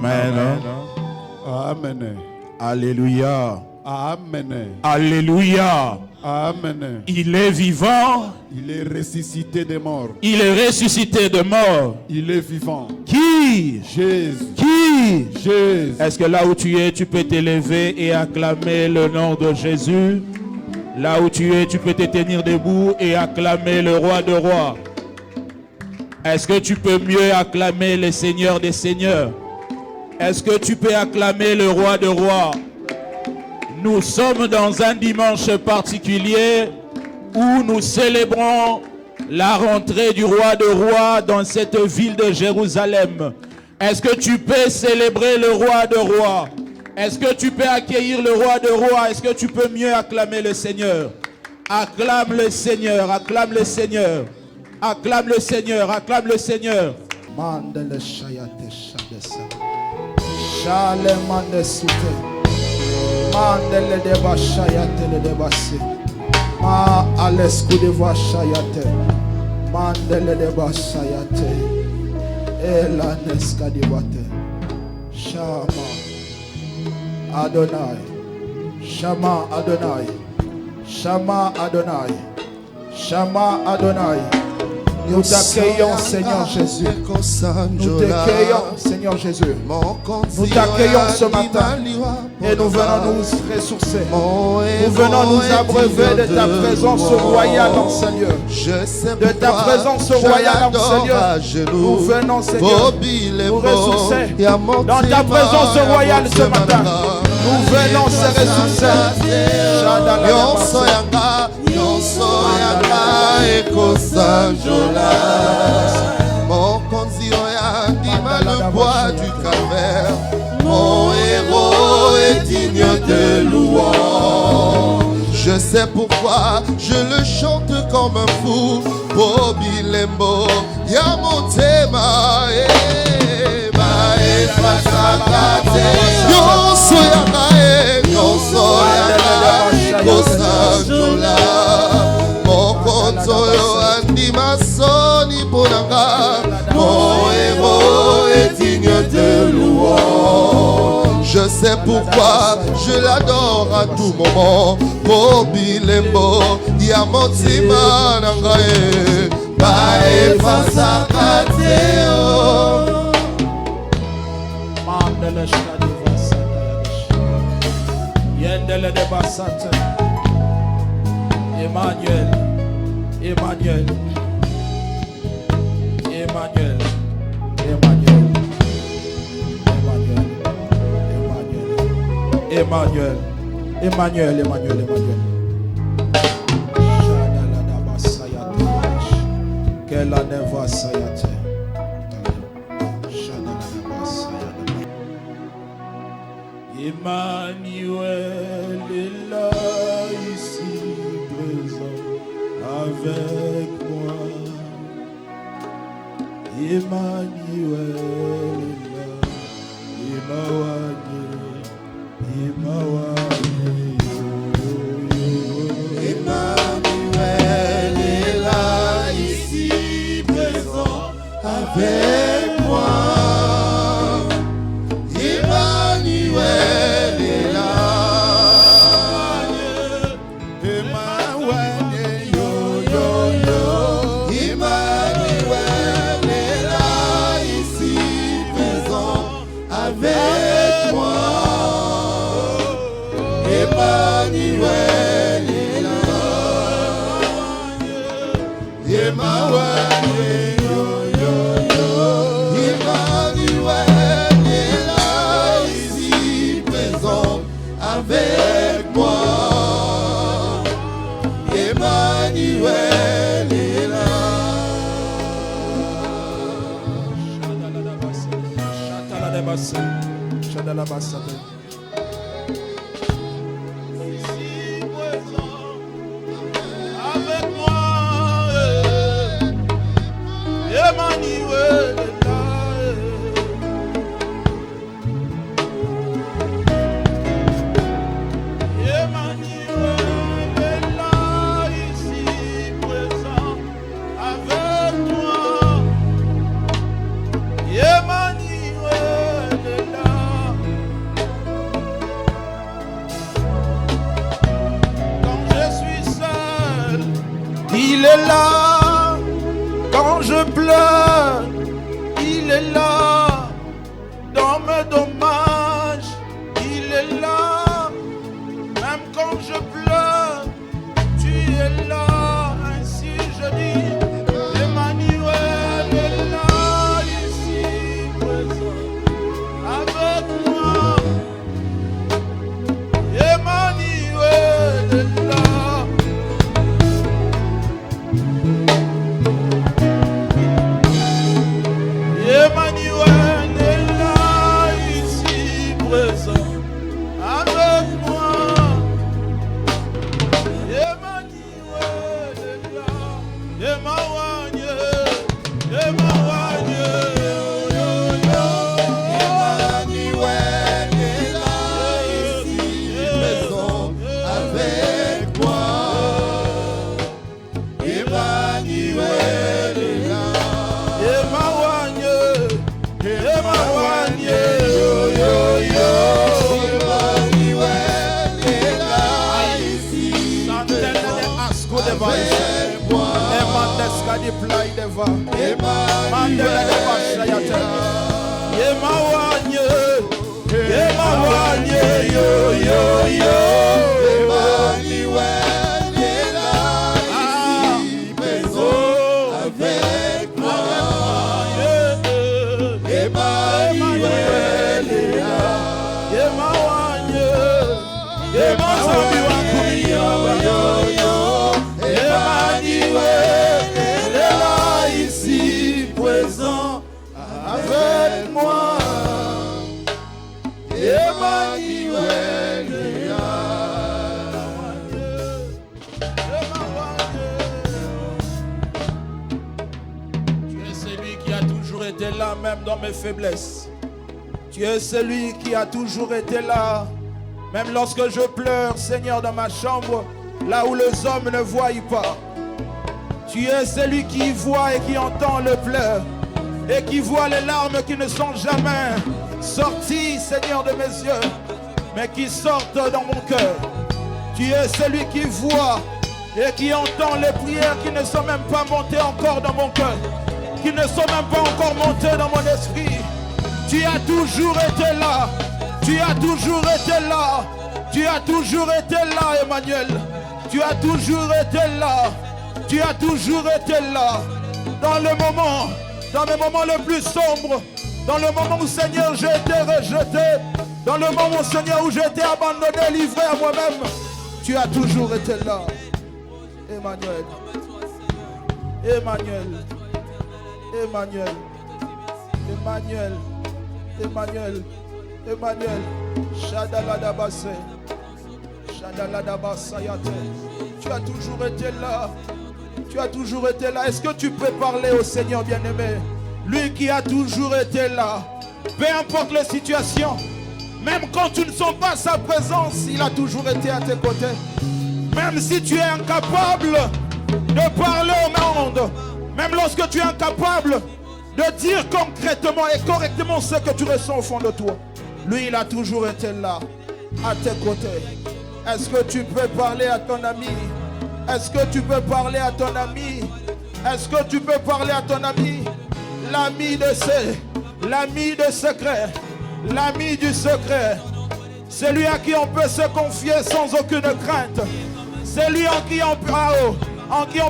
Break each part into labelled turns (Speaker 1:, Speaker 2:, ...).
Speaker 1: Amen.
Speaker 2: Amen.
Speaker 1: Alléluia.
Speaker 2: Amen.
Speaker 1: Alléluia.
Speaker 2: Amen.
Speaker 1: Il est vivant.
Speaker 2: Il est ressuscité des morts.
Speaker 1: Il est ressuscité de mort.
Speaker 2: Il est vivant.
Speaker 1: Qui?
Speaker 2: Jésus.
Speaker 1: Qui?
Speaker 2: Jésus.
Speaker 1: Est-ce que là où tu es, tu peux t'élever et acclamer le nom de Jésus? Là où tu es, tu peux te tenir debout et acclamer le roi de rois. Est-ce que tu peux mieux acclamer le Seigneur des seigneurs? Est-ce que tu peux acclamer le roi de rois? Nous sommes dans un dimanche particulier où nous célébrons la rentrée du roi de rois dans cette ville de Jérusalem. Est-ce que tu peux célébrer le roi de rois? Est-ce que tu peux accueillir le roi de rois? Est-ce que tu peux mieux acclamer le Seigneur? Acclame le Seigneur, acclame le Seigneur. Acclame le Seigneur, acclame le Seigneur.
Speaker 3: Mandele shayate shadesa. Shale mande sute. Mandele deba shayate le debase. Ma alesku deva shayate. Mandele deba shayate. Ela neska debate. Shama Adonai. Shama Adonai. Shama Adonai. Shama Adonai. Nous t'accueillons, Seigneur Jésus. Nous t'accueillons, Seigneur Jésus. Nous t'accueillons ce matin et nous venons nous ressourcer. Nous venons nous abreuver de ta présence royale en Seigneur. De ta présence royale en Seigneur. Nous venons, Seigneur, nous ressourcer dans ta présence royale ce matin. Nous venons se ressourcer.
Speaker 4: Mon konzi oya dima le bois du calvaire. Mon héros est digne de louange. Je sais pourquoi je le chante comme un fou. Bobby Lembo, Yamotema, Eba, Eba, Sakate. Yo soyanga, yo soyanga, Kosanjola. Mon konzo andima soni ponanga. Mon héros est digne de louange. Je sais pourquoi je l'adore à tout moment. Bobby Lembo, Yamotima nangae, Bae Fasakateo.
Speaker 3: Mandele shadiva sataya. Yendele de basate. Emmanuel. Emmanuel. Emmanuel. Emmanuel. Emmanuel. Emmanuel. Emmanuel. Emmanuel. Emmanuel. Shadalada basayate. Kela neva sayate. Shadalada basayate. Emmanuel est là ici présent avec moi. Emmanuel est là. Emmanuel.
Speaker 4: Emmanuel est là ici présent avec moi. Emmanuel est là. Emmanuel Emmanuel est là ici présent avec moi. Emmanuel est là. Emmanuel, Emmanuel est là ici présent avec moi. Emmanuel est là.
Speaker 3: Emmanuel est là. Emmanuel est là ici présent avec toi. Emmanuel est là. Il est là quand je pleure. Il est là dans mes dommages. Il est là même quand je pleure. Tu es là, ainsi je dis. Emmanuel est là, ici présent avec moi. Emmanuel est là. Emmanuel est là, ici présent avec moi. Emmanuel est là. Emmanuel, Emmanuel,
Speaker 4: Emmanuel est là, ici présent avec moi. Emmanuel est là.
Speaker 3: Emmanuel, Emmanuel,
Speaker 4: Emmanuel est là, ici
Speaker 3: avec moi. Là même dans mes faiblesses. Tu es celui qui a toujours été là. Même lorsque je pleure, Seigneur, dans ma chambre, là où les hommes ne voient pas. Tu es celui qui voit et qui entend le pleur. Et qui voit les larmes qui ne sont jamais sorties, Seigneur, de mes yeux, mais qui sortent dans mon cœur. Tu es celui qui voit et qui entend les prières qui ne sont même pas montées encore dans mon cœur, qui ne sont même pas encore montées dans mon esprit. Tu as toujours été là. Tu as toujours été là. Tu as toujours été là, Emmanuel. Tu as toujours été là. Tu as toujours été là. Dans le moment, dans les moments les plus sombres, dans le moment où, Seigneur, j'ai été rejeté, dans le moment, Seigneur, où j'ai été abandonné, livré à moi-même, tu as toujours été là. Emmanuel. Emmanuel. Emmanuel, Emmanuel, Emmanuel, Emmanuel, Shadaladabase, Shadaladabasayate. Tu as toujours été là. Tu as toujours été là. Est-ce que tu peux parler au Seigneur bien-aimé? Lui qui a toujours été là. Peu importe les situations, même quand tu ne sens pas sa présence, il a toujours été à tes côtés. Même si tu es incapable de parler au monde, même lorsque tu es incapable de dire concrètement et correctement ce que tu ressens au fond de toi, lui, il a toujours été là, à tes côtés. Est-ce que tu peux parler à ton ami? Est-ce que tu peux parler à ton ami? Est-ce que tu peux parler à ton ami? L'ami de secret, l'ami du secret, celui à qui on peut se confier sans aucune crainte, celui en qui on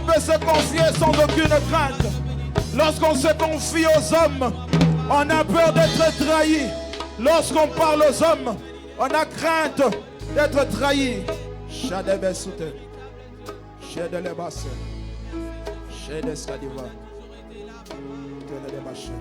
Speaker 3: peut se confier sans aucune crainte. Lorsqu'on se confie aux hommes, on a peur d'être trahi. Lorsqu'on parle aux hommes, on a crainte d'être trahi. Shadebesute, Shadelebase, Shadeskadiva, Teledebashe.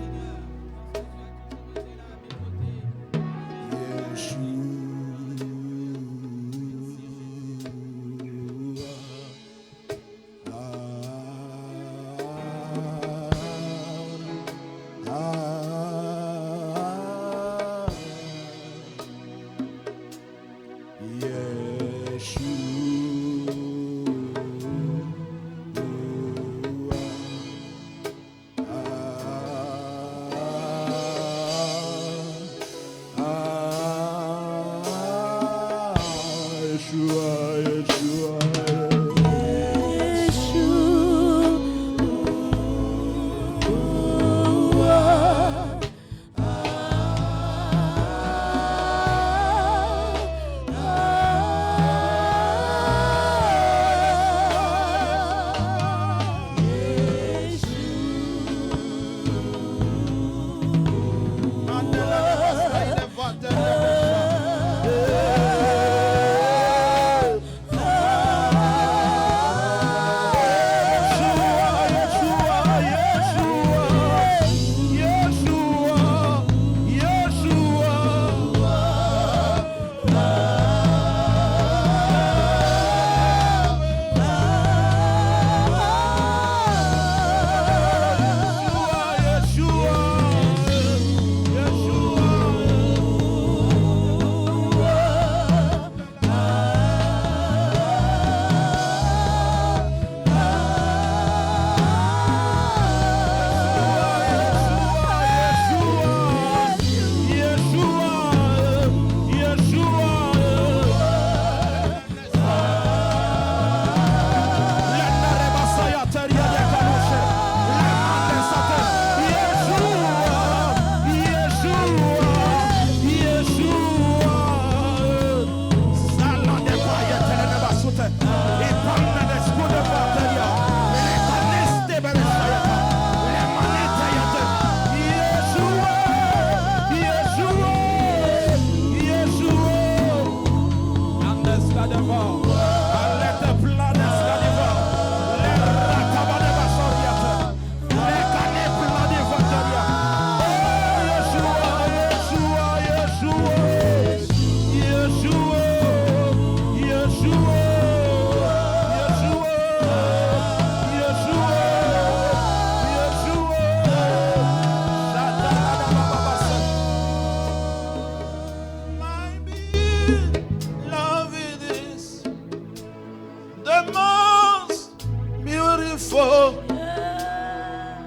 Speaker 3: beautiful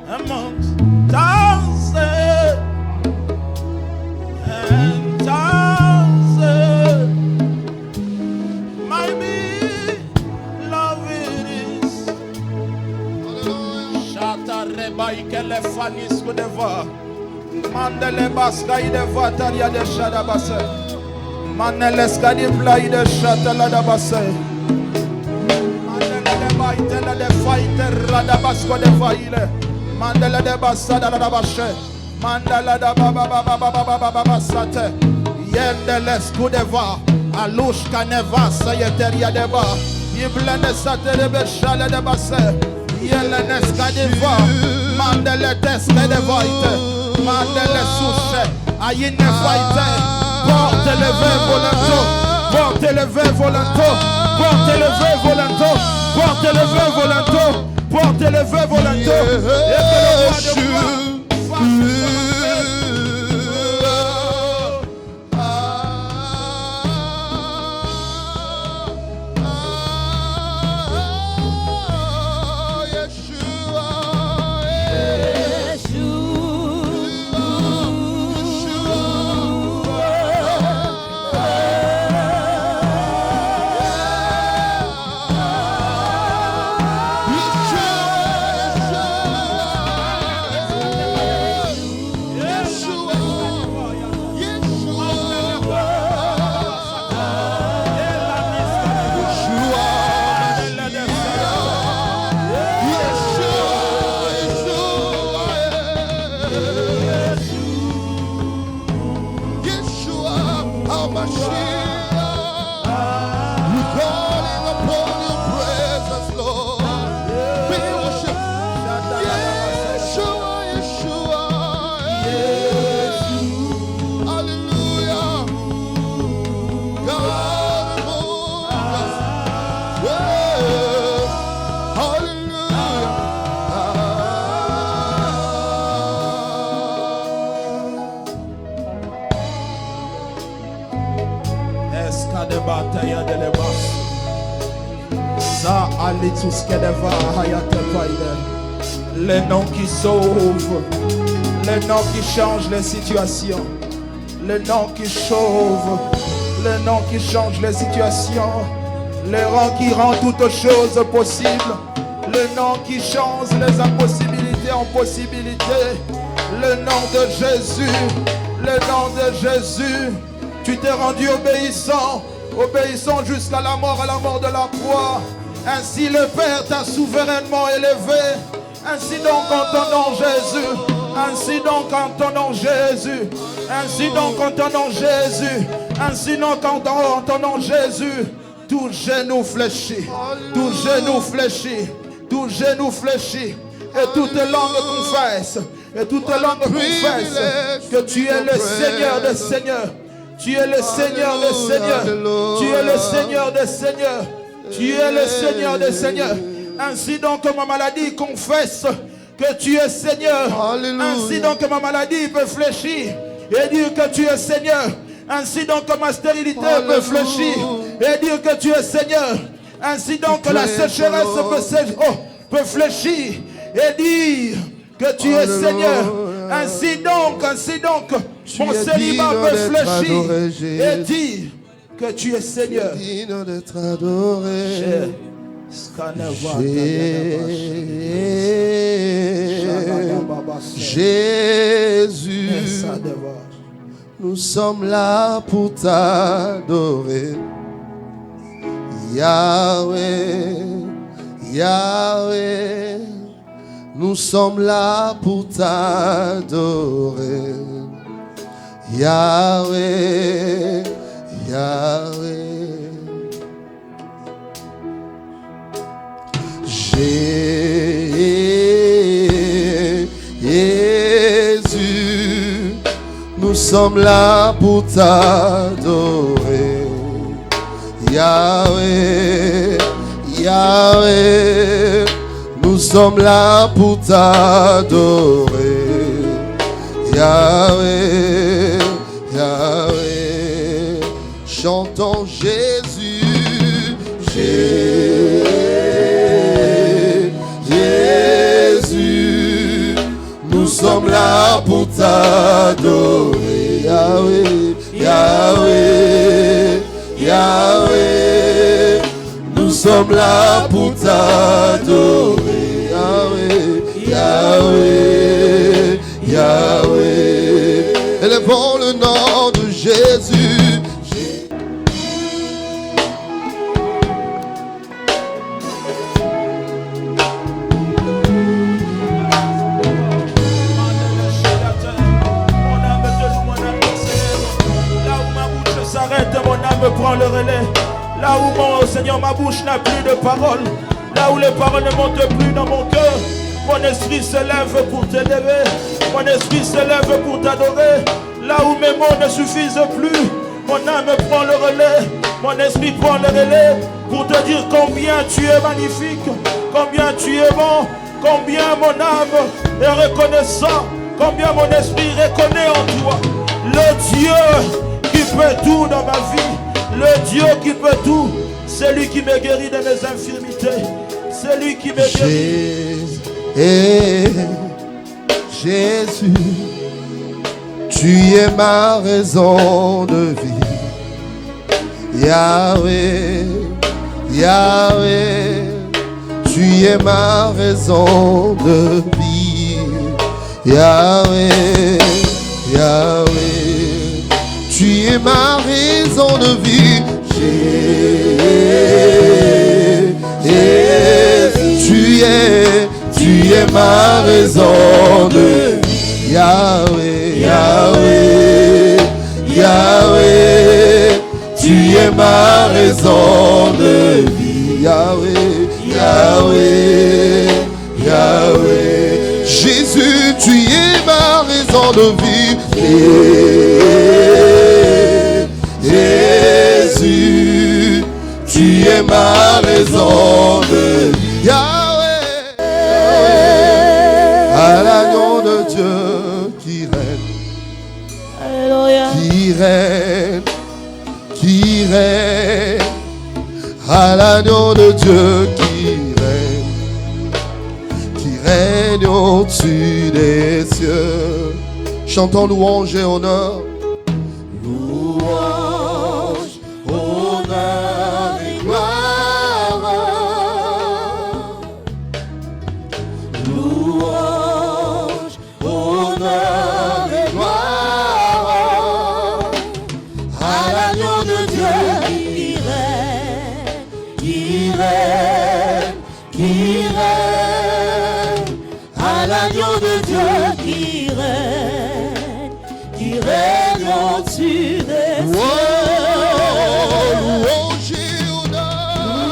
Speaker 3: amongst thousands and thousands. My beloved is. Shata reba ikele fanis kudeva. Mandele baska ideva taria de shada base. Manele skadi play de shata la da base. Mandela de fighter Radabasko de Vaile Mandela de Basada da Bashe Mandela da Baba Sate Yendeles Kudeva Alushka Neva Sayeteria deba Iblene Sate de Beshale de Basse Yelenes Kadeva Mandela Teske de Vaite Mandela Souche Ayine Vaite Porte le vin volonto Porte le vin volonto Porte le vin volonto Porte le vin volonto, porte le vin volonto, et que le roi de gloire les noms qui sauvent, les noms qui changent les situations, les noms qui sauvent, les noms qui changent les situations, les noms qui rendent toutes choses possibles, le nom qui change les impossibilités en possibilités, le nom de Jésus, le nom de Jésus. Tu t'es rendu obéissant, obéissant jusqu'à la mort de la croix. Ainsi le Père t'a souverainement élevé. Ainsi donc en ton nom Jésus. Ainsi donc en ton nom Jésus. Ainsi donc en ton nom Jésus. Ainsi donc en ton nom Jésus. Tout genou fléchit. Tout genou fléchit. Tout genou fléchit. Et toute langue confesse. Et toute langue confesse que tu es le Seigneur des Seigneurs. Tu es le Seigneur des Seigneurs. Tu es le Seigneur des Seigneurs. Tu es le Seigneur des Seigneurs. Ainsi donc ma maladie confesse que tu es Seigneur. Ainsi donc ma maladie peut fléchir et dire que tu es Seigneur. Ainsi donc ma stérilité peut fléchir et dire que tu es Seigneur. Ainsi donc la sécheresse peut fléchir et dire que tu es Seigneur. Ainsi donc mon célibat peut fléchir et dire que tu es Seigneur.
Speaker 4: D'être adoré. Jésus, nous sommes là pour t'adorer. Yahweh, Yahweh, nous sommes là pour t'adorer. Yahweh, Yahweh. Jésus, nous sommes là pour t'adorer. Yahweh, Yahweh, nous sommes là pour t'adorer. Yahweh, Yahweh, chantons Jésus, Jésus. t'adorer. Yahweh, Yahweh, Yahweh. Nous sommes là pour t'adorer. Yahweh, Yahweh, Yahweh. Élevons le nom de Jésus.
Speaker 1: Mon âme prend le relais. Là où mon Seigneur, ma bouche n'a plus de paroles. Là où les paroles ne montent plus dans mon cœur. Mon esprit se lève pour t'élever. Mon esprit se lève pour t'adorer. Là où mes mots ne suffisent plus, mon âme prend le relais. Mon esprit prend le relais pour te dire combien tu es magnifique, combien tu es bon, combien mon âme est reconnaissant, combien mon esprit reconnaît en toi le Dieu qui peut tout dans ma vie, le Dieu qui peut tout, c'est lui qui me guérit de mes infirmités, c'est lui qui me guérit.
Speaker 4: Jésus, tu es ma raison de vie. Yahweh, Yahweh, tu es ma raison de vie. Yahweh, Yahweh, tu es ma raison de vie. Tu es ma raison de vie. Yahweh, Yahweh, Yahweh, tu es ma raison de vie. Yahweh, Yahweh, Yahweh, Jésus, tu es ma raison de vie. Jésus, tu es ma raison de vie. Yahweh, à l'agneau de Dieu qui règne, qui règne, qui règne, à l'agneau de Dieu qui règne au-dessus des cieux. Chantons louange et honneur. Louange, honneur et gloire. Louange, honneur et gloire à l'agneau de Dieu qui règne, qui règne, qui règne, à l'agneau de Dieu qui règne au-dessus des cieux. Louange et honneur, honneur et gloire,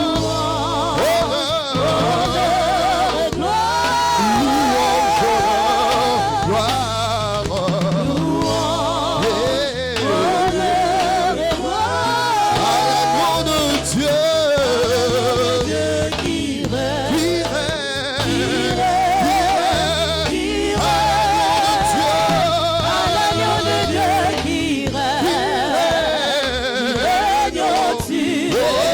Speaker 4: louange, honneur et gloire à l'agneau de Dieu qui règne, qui règne, qui règne, à l'agneau de Dieu qui règne au-dessus des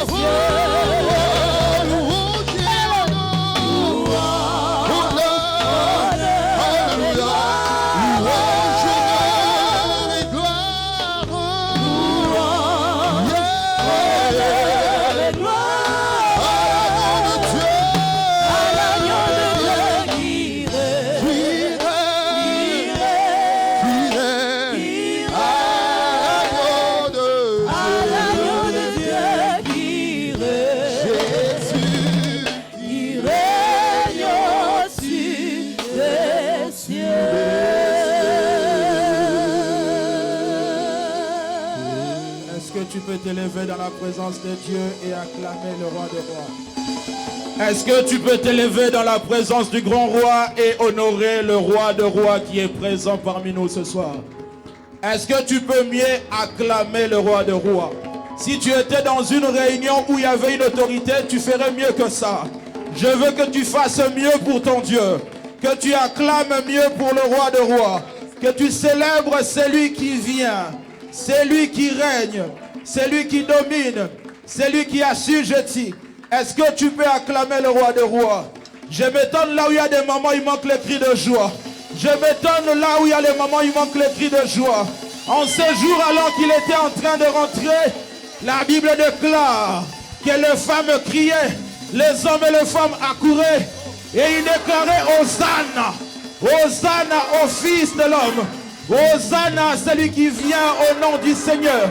Speaker 4: cieux. Louange et
Speaker 1: Est-ce que tu peux t'élever dans la présence de Dieu et acclamer le roi des rois? Est-ce que tu peux t'élever dans la présence du grand roi et honorer le roi de rois qui est présent parmi nous ce soir? Est-ce que tu peux mieux acclamer le roi de rois? Si tu étais dans une réunion où il y avait une autorité, tu ferais mieux que ça. Je veux que tu fasses mieux pour ton Dieu, que tu acclames mieux pour le roi de rois, que tu célèbres celui qui vient, celui qui règne, celui qui domine, celui qui assujettit. Est-ce que tu peux acclamer le roi de rois? Je m'étonne là où il y a des moments, il manque les cris de joie. Je m'étonne là où il y a les moments où il manque les cris de joie. En ce jour, alors qu'il était en train de rentrer, la Bible déclare que les femmes criaient, les hommes et les femmes accouraient, et ils déclaraient Hosanna, Hosanna au Fils de l'homme, Hosanna à celui qui vient au nom du Seigneur,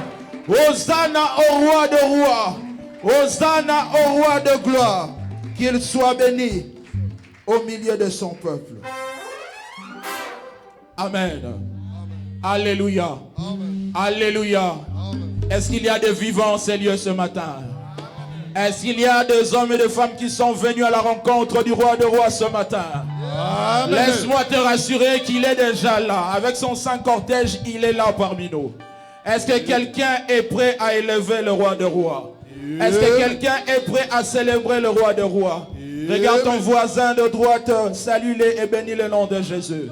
Speaker 1: Hosanna au roi de rois, Hosanna au roi de gloire, qu'il soit béni au milieu de son peuple. Amen. Alléluia. Alléluia. Est-ce qu'il y a des vivants en ces lieux ce matin? Est-ce qu'il y a des hommes et des femmes qui sont venus à la rencontre du roi de rois ce matin? Laisse-moi te rassurer qu'il est déjà là. Avec son saint cortège, il est là parmi nous. Est-ce que quelqu'un est prêt à élever le roi de rois? Est-ce que quelqu'un est prêt à célébrer le roi de rois? Regarde ton voisin de droite, salue-le et bénis le nom de Jésus.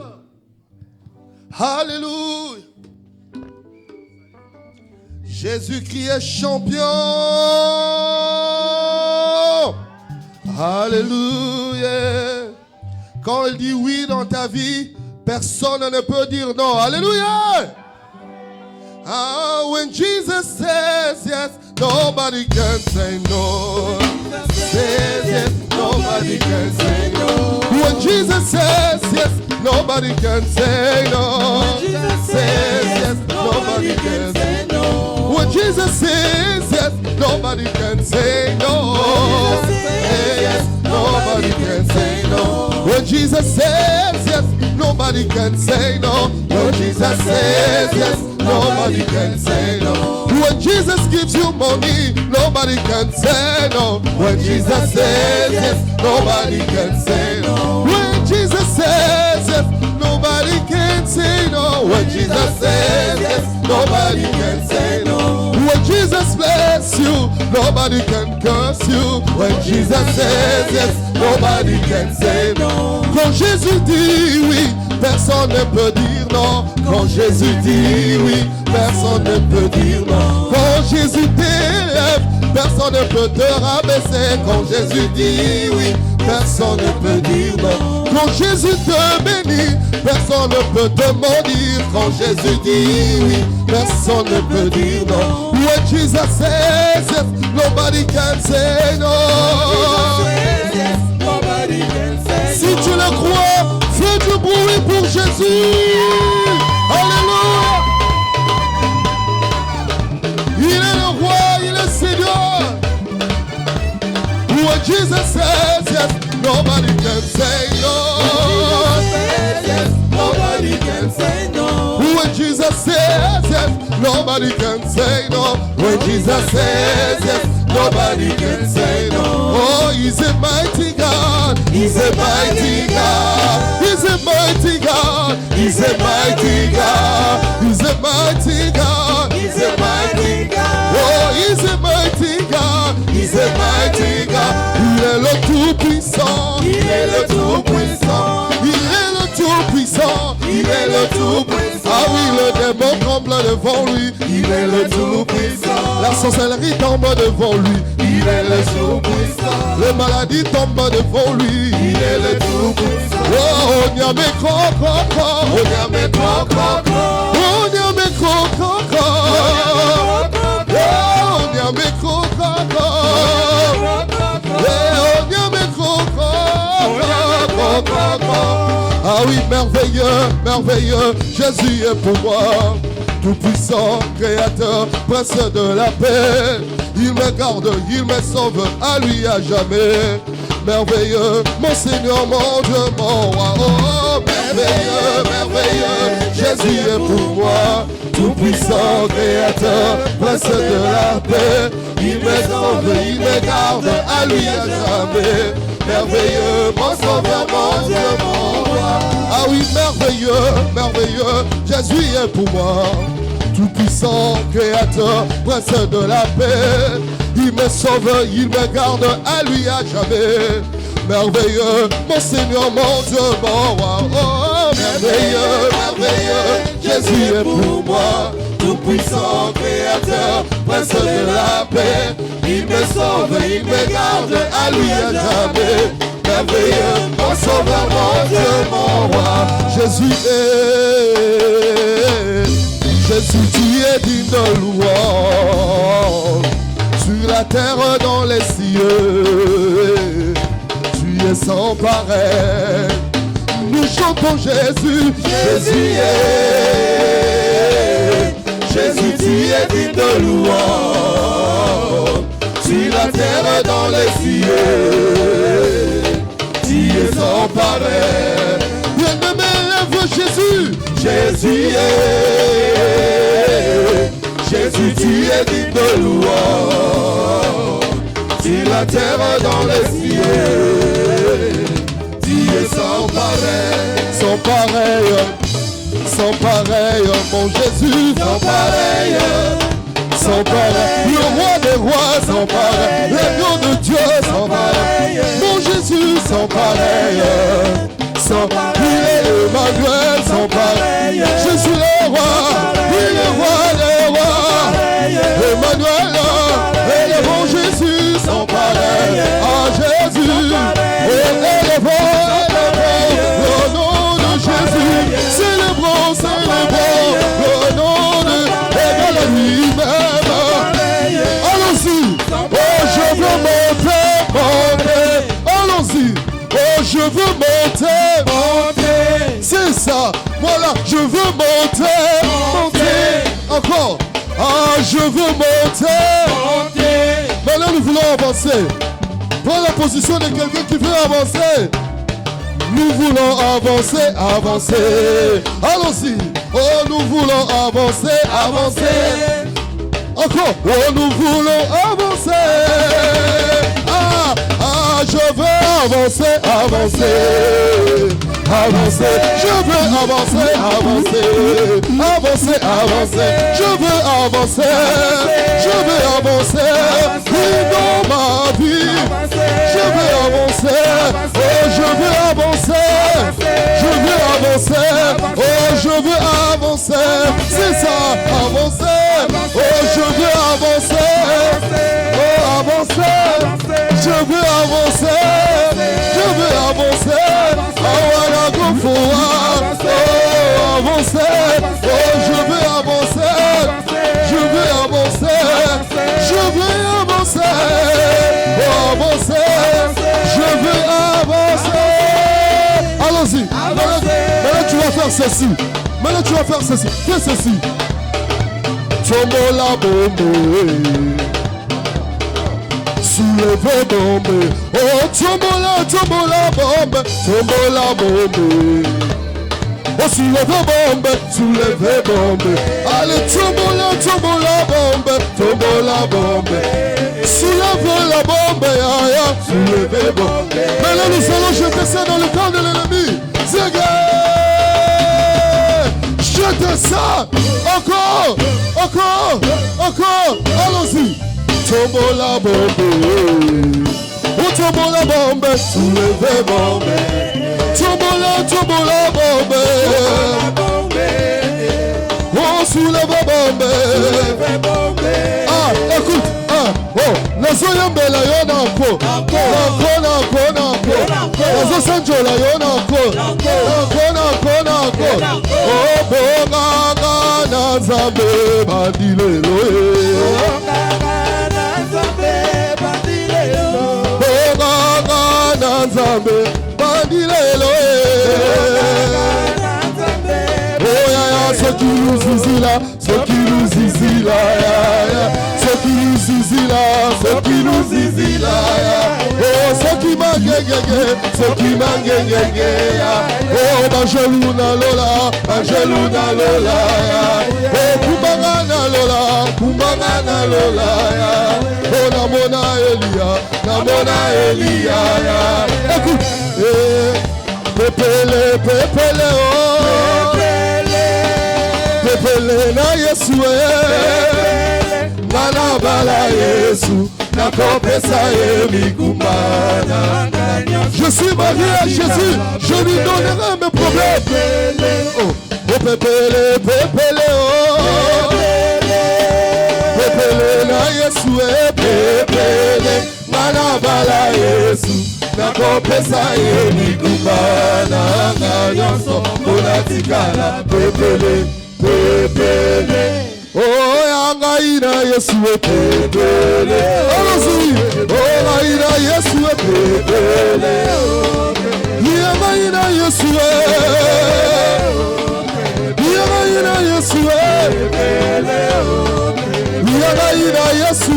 Speaker 4: Alléluia. Jésus-Christ est champion. Alléluia. Quand il dit oui dans ta vie, personne ne peut dire non. Alléluia. When Jesus says yes, nobody can say no. Says yes, nobody can say no. When Jesus says yes, nobody can say no. Says yes, nobody can say no. When Jesus says yes, nobody can say no. Yes, nobody can say no. When Jesus says yes, nobody can say no. When Jesus says yes, nobody can say no. When Jesus gives you money, nobody can say no. When Jesus says yes, nobody can say no. When Jesus says yes, nobody can say no. When Jesus says yes, nobody can say no. When Jesus bless you, nobody can curse you. When Jesus says yes, nobody can say no. Quand Jésus dit oui, personne ne peut dire non. Quand Jésus dit oui, personne ne peut dire non. Quand Jésus t'élève, personne ne peut te rabaisser. Quand Jésus dit oui, personne ne peut dire non. Quand Jésus te bénit, personne ne peut te maudire. Quand Jésus dit oui, personne ne peut dire non. When Jesus says yes, nobody can say no. Si tu le crois, fais du bruit pour Jésus. Alléluia. Il est le roi, il est Seigneur. When Jesus says yes, nobody can say no. Nobody can say no. When Jesus says yes, nobody can say no. When Jesus says yes, nobody can say no. Oh, he's a mighty God. He's a mighty God. He's a mighty God. He's a mighty God. He's a mighty God. He's a mighty God. Oh, he's a mighty God. He's a mighty God. Il est le tout-puissant. Il est le tout-puissant. Il est le tout-puissant. Il est le tout-puissant. Ah oui, le démon tremble devant lui. Il est le tout-puissant. La sorcellerie tombe devant lui. Il est le tout-puissant. Les maladies tombent devant lui. Il est le tout-puissant. Oh, on y a mes crocs. On y a mes crocs. On y a mes crocs. On y a mes crocs. Ah oui, merveilleux, merveilleux, Jésus est pour moi. Tout-puissant, créateur, prince de la paix. Il me garde, il me sauve, à lui à jamais. Merveilleux, mon Seigneur, mon Dieu, mon roi. Oh, merveilleux, merveilleux, Jésus est pour moi. Tout-puissant, créateur, prince de la paix. Il me sauve, il me garde, à lui à jamais. Merveilleux, mon sauveur, mon Dieu, mon roi. Ah oui, merveilleux, merveilleux, Jésus est pour moi. Tout-puissant, créateur, prince de la paix. Il me sauve, il me garde, à lui à jamais. Merveilleux, mon Seigneur, mon Dieu, mon roi. Oh, merveilleux, merveilleux, Jésus est pour moi. Tout-puissant, créateur, prince de la paix. Il me sauve, il me garde, à lui à jamais. Merveilleux, mon sauveur, mon Dieu, mon roi. Jésus tu es digne de louange. Sur la terre, dans les cieux, tu es sans pareil. Nous chantons Jésus, Jésus, tu es digne de louange. Sur la terre, dans les cieux, tu es sans pareil. Bien-aimé, lève Jésus, Jésus, tu es digne de louange. Sur la terre, dans les cieux, tu es sans pareil, sans pareil, sans pareil, mon Jésus, sans pareil, sans pareil, le roi des rois, sans pareil, l'agneau de Dieu, sans pareil, mon Jésus, sans pareil, sans pareil, il est Emmanuel, sans pareil, Jésus le roi, il est le roi des rois, Emmanuel, et le bon Jésus, sans pareil, ah Jésus, élevons le nom de Jésus, célébrons le nom de lui-même. Allons-y, oh je veux monter. Allons-y, oh je veux monter. C'est ça, voilà, je veux monter. Encore, ah je veux monter. Maintenant nous voulons avancer. Prends la position de quelqu'un qui veut avancer. Nous voulons avancer. Allons-y. Oh, nous voulons avancer. Encore. Oh, nous voulons avancer. Ah, je veux avancer. Je veux avancer. Je veux avancer. Oui, dans ma vie. Je veux avancer. Oh, je veux avancer. Oh, je veux avancer. C'est ça, avancer. Oh, je veux avancer. Oh, avancer. Je veux avancer. Oh, voilà, go forward. Oh, avancer. Oh, je veux avancer. Oh, avancer. Je veux avancer. Allons-y. Maintenant, tu vas faire ceci. Fais ceci. Tombola bombe. Soulevez bombe. Oh, tombola bombe. Oh, soulevez bombe. Allez, tombola bombe. Soulevez la bombe. Soulevez bombe. Maintenant, nous allons jeter ça dans le camp de l'ennemi. Jetez ça. Encore. Allons-y. Tombola bombe. Oh, tombola bombe. Soulevez bombe. Tombola bombe. Oh, soulevez bombe. Ah, écoute. Oh, nazoyambela yo nako. Nazosanjola yo nako. Oh, bonganga na Nzambe bandilelo. Bonganga na Nzambe bandilelo. Oh ya ya, soki luzizila. Oh, soki mangengenge. Oh, banjelou na lola. Oh, kumbanga na lola. Oh, namona Elia. Écoute, pepele oh. Pepele na Yesu Nana bala Yesu nakopesa migumana. Je suis marié à Jésus, je lui donnerai mes problèmes. Oh, pepele oh. Pepele na Yesu Nana bala Yesu nakopesa migumana. tikala pepele, pepele. Oh, yangaina Yesu pepele. Allons-y. Oh, yangaina Yesu pepele. Yangaina Yesu. Yangaina Yesu pepele. Yangaina Yesu.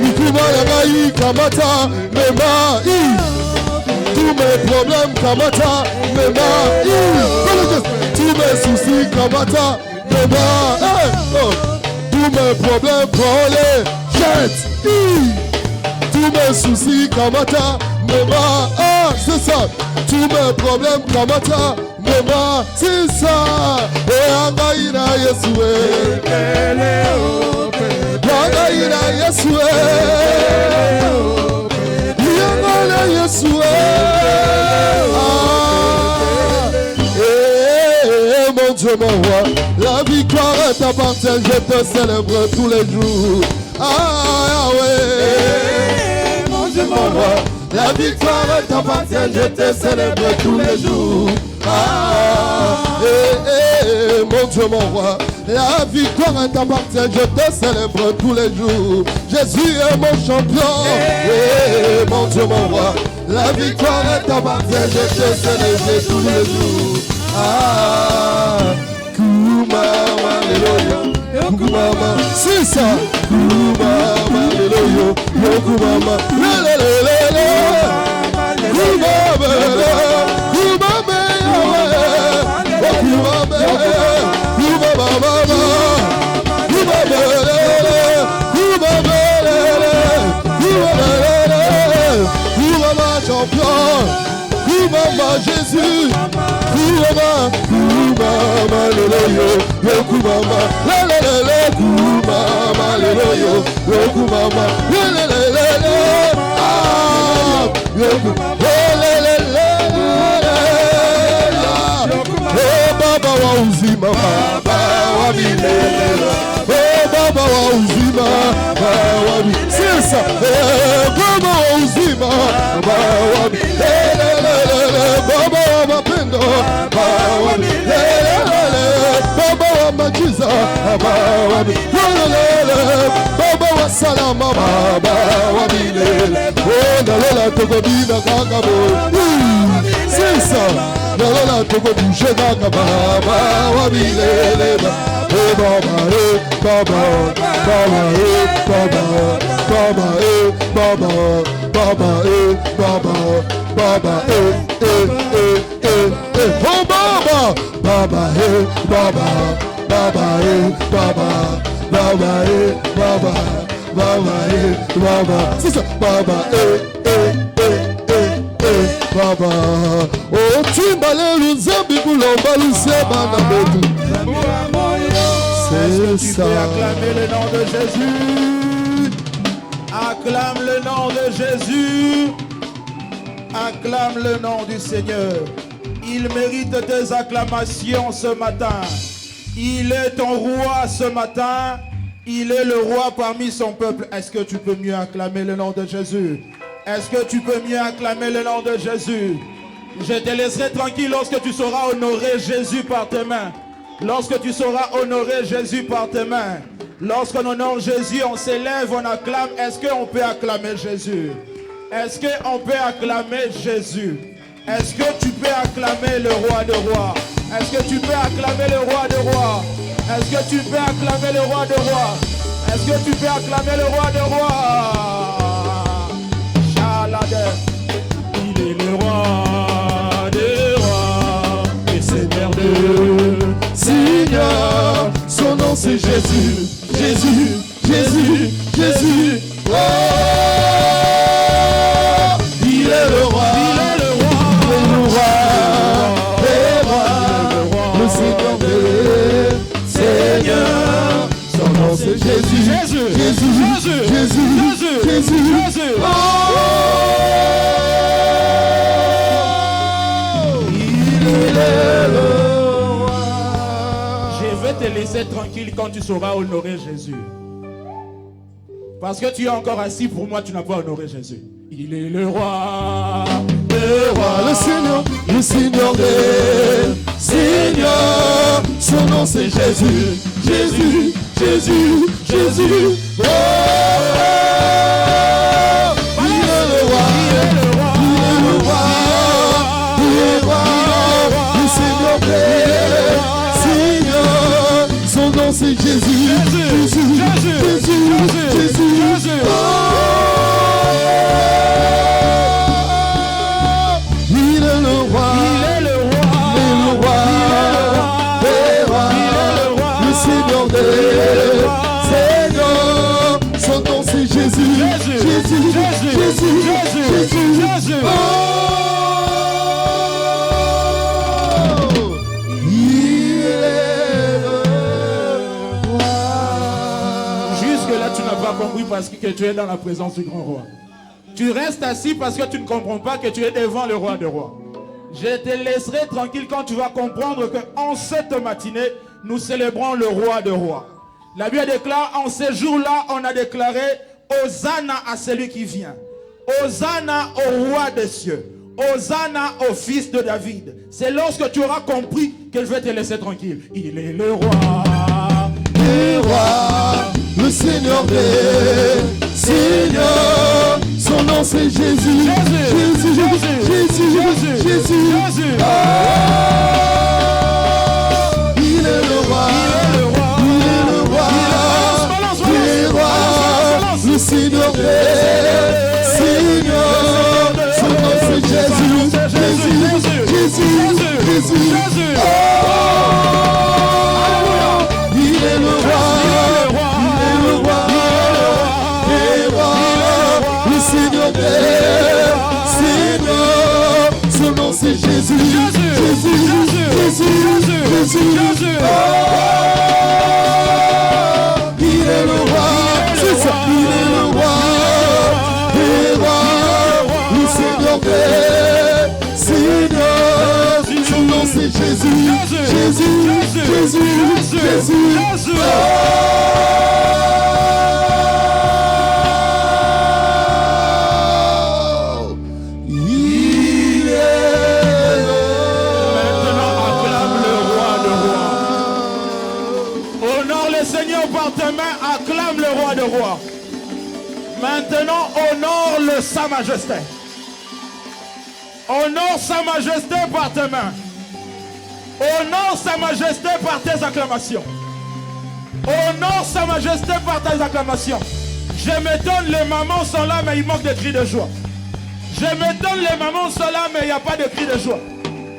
Speaker 4: Mikuma yangai kamata mema. Tous mes problèmes kamata mema. Tous mes soucis kamata mema. Tous mes problèmes prends les jette. Tous mes soucis kamata mema. Ah, c'est ça. Tous mes problèmes kamata mema. C'est ça. Et angaina Yesu. Angaina Yesu. Angaina Yesu. Mon Dieu, mon roi, la victoire t'appartient, je te célèbre tous les jours. Ah ouais, mon Dieu, mon roi, la victoire t'appartient, je te célèbre tous les jours. Ah, mon Dieu, mon roi, la victoire t'appartient, je te célèbre tous les jours. Jésus est mon champion, mon Dieu, mon roi, la victoire t'appartient, je te célèbre tous les jours. Ah, Kumama Leloyo, Kumama, c'est ça. Kumama Leloyo, Kumama, Lelelele, Kumama, Kumama, Kumama, Kumama, champion, Kumama Jésus. Kumama Leloyo, Kumama, Lelelele, Kumama Leloyo, Kumama, Lelelele, ah, Lelelele, oh Baba wa uzima, Baba wa milele, oh Baba wa uzima, Baba wa milele, c'est ça, Baba wa uzima, Baba wa milele, Baba wa mapendo, Baba wa milele, Baba wa majiza, Baba wa milele, Baba wa salama, Baba wa milele, oh nalola tokobina kakabo, c'est ça, nalola tokobushe kakaba, Baba wa milele, oh Baba, Baba, Baba, Baba, Baba, Baba, Baba, Baba, Baba, oh Baba, Baba, Baba, Baba, Baba, Baba, Baba, Baba, Baba, c'est ça, Baba, Baba, oh tu m'allais nous zambi boulomba nous seba na betu.
Speaker 1: Est-ce que tu peux acclamer le nom de Jésus? Acclame le nom de Jésus. Acclame le nom du Seigneur. Il mérite tes acclamations ce matin. Il est ton roi ce matin. Il est le roi parmi son peuple. Est-ce que tu peux mieux acclamer le nom de Jésus? Est-ce que tu peux mieux acclamer le nom de Jésus? Je te laisserai tranquille lorsque tu sauras honorer Jésus par tes mains. Lorsque tu sauras honorer Jésus par tes mains. Lorsqu'on honore Jésus, on s'élève, on acclame. Est-ce qu'on peut acclamer Jésus? Est-ce qu'on peut acclamer Jésus? Est-ce que tu peux acclamer le roi de rois? Est-ce que tu peux acclamer le roi de rois? Est-ce que tu peux acclamer le roi de rois? Est-ce que tu peux acclamer le roi de rois? Chalade. Il est le roi des rois et Seigneur de
Speaker 4: Seigneur, son nom c'est Jésus, Jésus, Jésus, Jésus. Oh, il est le roi, il est le roi, le roi, le Seigneur des Seigneurs. Son nom c'est Jésus, Jésus, Jésus, Jésus, Jésus, Jésus. Oh, il est le roi.
Speaker 1: Je vais te laisser tranquille quand tu sauras honorer Jésus. Parce que tu es encore assis pour moi, tu n'as pas honoré Jésus. Il est le roi,
Speaker 4: le Seigneur, le Seigneur des Seigneurs. Son nom c'est Jésus, Jésus, Jésus, Jésus. Oh, il est le roi, il est le roi, il est le roi, le Seigneur des Seigneurs. Son nom c'est Jésus, Jésus, Jésus, Jésus, Jésus. Il est le roi, il est le roi, le Seigneur des Seigneurs. Son nom c'est Jésus, Jésus, Jésus, Jésus, Jésus. Oh, il est le roi.
Speaker 1: Jusque-là, tu n'as pas compris parce que tu es dans la présence du grand roi. Tu restes assis parce que tu ne comprends pas que tu es devant le roi de rois. Je te laisserai tranquille quand tu vas comprendre qu'en cette matinée, nous célébrons le roi de rois. La Bible déclare, en ces jours-là, on a déclaré Hosanna à celui qui vient. Hosanna au roi des cieux. Hosanna au fils de David. C'est lorsque tu auras compris que je vais te laisser tranquille. Il est le roi.
Speaker 4: Le roi, le Seigneur des Seigneurs. Son nom c'est Jésus, Jésus, Jésus, Jésus, Jésus. Oh, il est le roi, il est le roi, il est le roi, le Seigneur des Seigneurs. Son nom c'est Jésus, Jésus, Jésus, Jésus. Oh, il est le roi, il est le roi, le Seigneur des Seigneurs. Son nom c'est Jésus, Jésus, Jésus, Jésus. Oh, il est le roi, c'est ça, il est le roi, le Seigneur des Seigneurs. Son nom c'est Jésus, Jésus, Jésus, Jésus. Oh,
Speaker 1: acclame le roi de rois. Maintenant, honore sa majesté. Honore sa majesté par tes mains. Honore sa majesté par tes acclamations. Honore sa majesté par tes acclamations. Je m'étonne, les mamans sont là, mais il manque de cris de joie. Je m'étonne, les mamans sont là, mais il n'y a pas de cris de joie.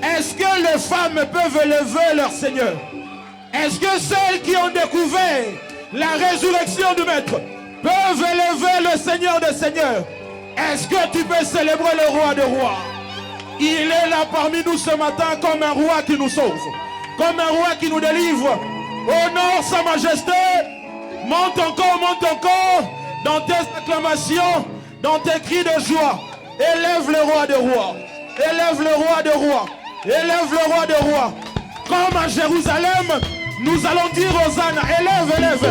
Speaker 1: Est-ce que les femmes peuvent élever leur Seigneur? Est-ce que celles qui ont découvert la résurrection du Maître peuvent élever le Seigneur des Seigneurs? Est-ce que tu peux célébrer le roi des rois? Il est là parmi nous ce matin comme un roi qui nous sauve, comme un roi qui nous délivre. Honore sa majesté. Monte encore dans tes acclamations, dans tes cris de joie. Élève le roi des rois. Élève le roi des rois. Élève le roi des rois. Comme à Jérusalem, nous allons dire Hosanna. Élève, élève.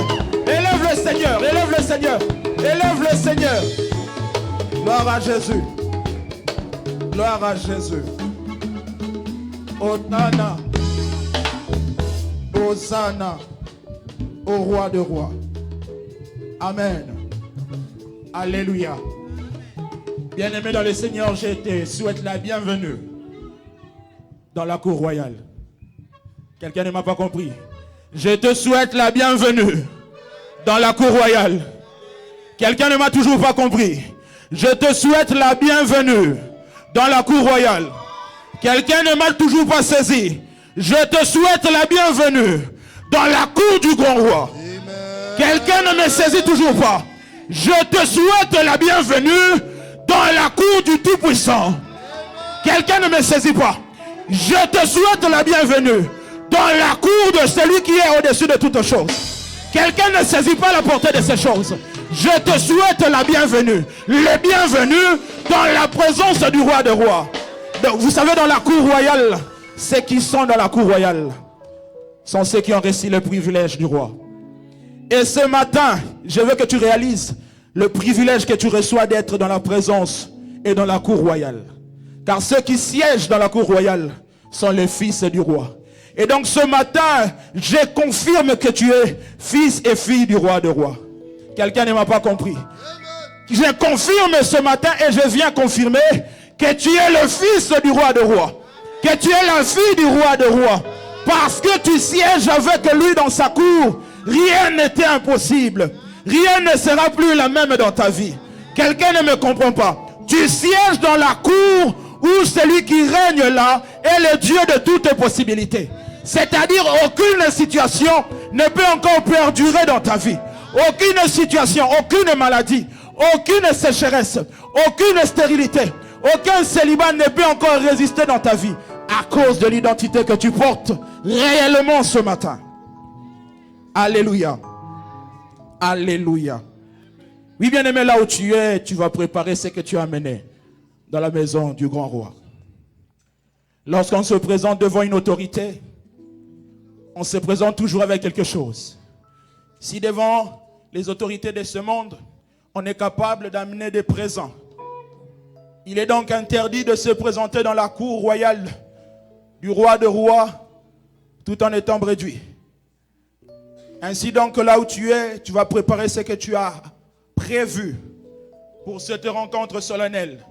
Speaker 1: Élève le Seigneur. Élève le Seigneur. Élève le Seigneur. Gloire à Jésus. Gloire à Jésus. Hosanna. Hosanna au roi de rois. Amen. Alléluia. Bien-aimé dans le Seigneur, je te souhaite la bienvenue dans la cour royale. Quelqu'un ne m'a pas compris. Je te souhaite la bienvenue dans la cour royale. Quelqu'un ne m'a toujours pas compris. Je te souhaite la bienvenue dans la cour royale. Quelqu'un ne m'a toujours pas saisi. Je te souhaite la bienvenue dans la cour du grand roi. Quelqu'un ne me saisit toujours pas. Je te souhaite la bienvenue dans la cour du Tout-Puissant. Quelqu'un ne me saisit pas. Je te souhaite la bienvenue dans la cour de celui qui est au-dessus de toutes choses. Quelqu'un ne saisit pas la portée de ces choses. Je te souhaite la bienvenue. Le bienvenu dans la présence du roi des rois. Donc, vous savez, dans la cour royale, ceux qui sont dans la cour royale sont ceux qui ont reçu le privilège du roi. Et ce matin, je veux que tu réalises le privilège que tu reçois d'être dans la présence et dans la cour royale. Car ceux qui siègent dans la cour royale sont les fils du roi. Et donc ce matin, je confirme que tu es fils et fille du roi de rois. Quelqu'un ne m'a pas compris. Je confirme ce matin et je viens confirmer que tu es le fils du roi de rois. Que tu es la fille du roi de rois. Parce que tu sièges avec lui dans sa cour, rien n'était impossible. Rien ne sera plus la même dans ta vie. Quelqu'un ne me comprend pas. Tu sièges dans la cour où celui qui règne là est le Dieu de toutes possibilités. C'est-à-dire aucune situation ne peut encore perdurer dans ta vie. Aucune situation, aucune maladie, aucune sécheresse, aucune stérilité, aucun célibat ne peut encore résister dans ta vie à cause de l'identité que tu portes réellement ce matin. Alléluia. Alléluia. Oui, bien-aimé, là où tu es, tu vas préparer ce que tu as amené dans la maison du grand roi. Lorsqu'on se présente devant une autorité, on se présente toujours avec quelque chose. Si devant les autorités de ce monde, on est capable d'amener des présents, il est donc interdit de se présenter dans la cour royale du roi de rois tout en étant réduit. Ainsi donc, là où tu es, tu vas préparer ce que tu as prévu pour cette rencontre solennelle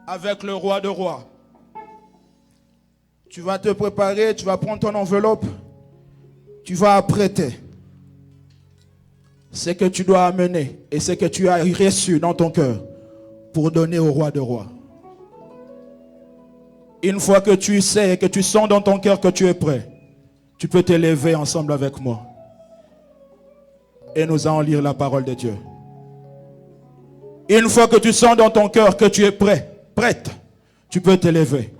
Speaker 1: avec le roi de rois. Tu vas te préparer, tu vas prendre ton enveloppe, tu vas apprêter ce que tu dois amener et ce que tu as reçu dans ton cœur pour donner au roi de rois. Une fois que tu sais et que tu sens dans ton cœur que tu es prêt, tu peux t'élever ensemble avec moi. Et nous allons lire la parole de Dieu. Une fois que tu sens dans ton cœur que tu es prêt, prête, tu peux t'élever.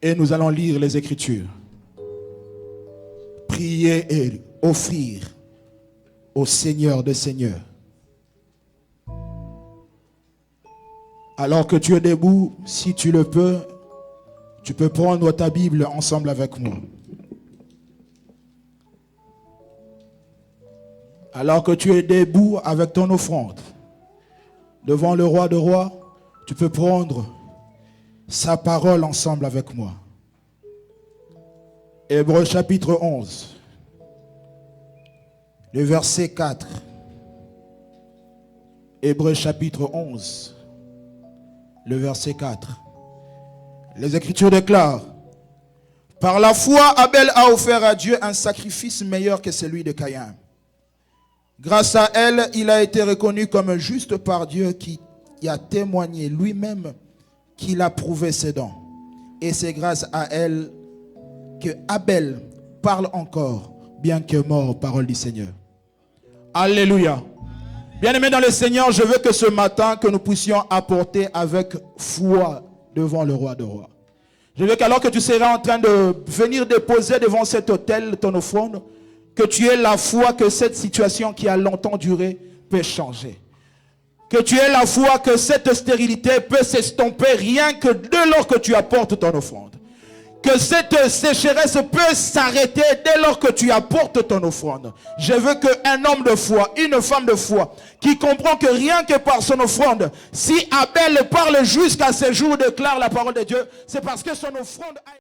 Speaker 1: Et nous allons lire les Écritures. Prier et offrir au Seigneur des Seigneurs. Alors que tu es debout, si tu le peux, tu peux prendre ta Bible ensemble avec moi. Alors que tu es debout avec ton offrande, devant le roi de rois, tu peux prendre sa parole ensemble avec moi. Hébreux chapitre 11, le verset 4. Hébreux chapitre 11, le verset 4. Les Écritures déclarent: par la foi, Abel a offert à Dieu un sacrifice meilleur que celui de Caïn. Grâce à elle, il a été reconnu comme juste par Dieu qui a témoigné lui-même qu'il a prouvé ses dons. Et c'est grâce à elle que Abel parle encore, bien que mort, parole du Seigneur. Alléluia. Bien-aimés dans le Seigneur, je veux que ce matin, que nous puissions apporter avec foi devant le roi de rois. Je veux qu'alors que tu seras en train de venir déposer devant cet autel ton offrande, que tu aies la foi que cette situation qui a longtemps duré peut changer. Que tu aies la foi que cette stérilité peut s'estomper rien que dès lors que tu apportes ton offrande. Que cette sécheresse peut s'arrêter dès lors que tu apportes ton offrande. Je veux qu'un homme de foi, une femme de foi, qui comprend que rien que par son offrande, si Abel parle jusqu'à ce jour, déclare la parole de Dieu, c'est parce que son offrande a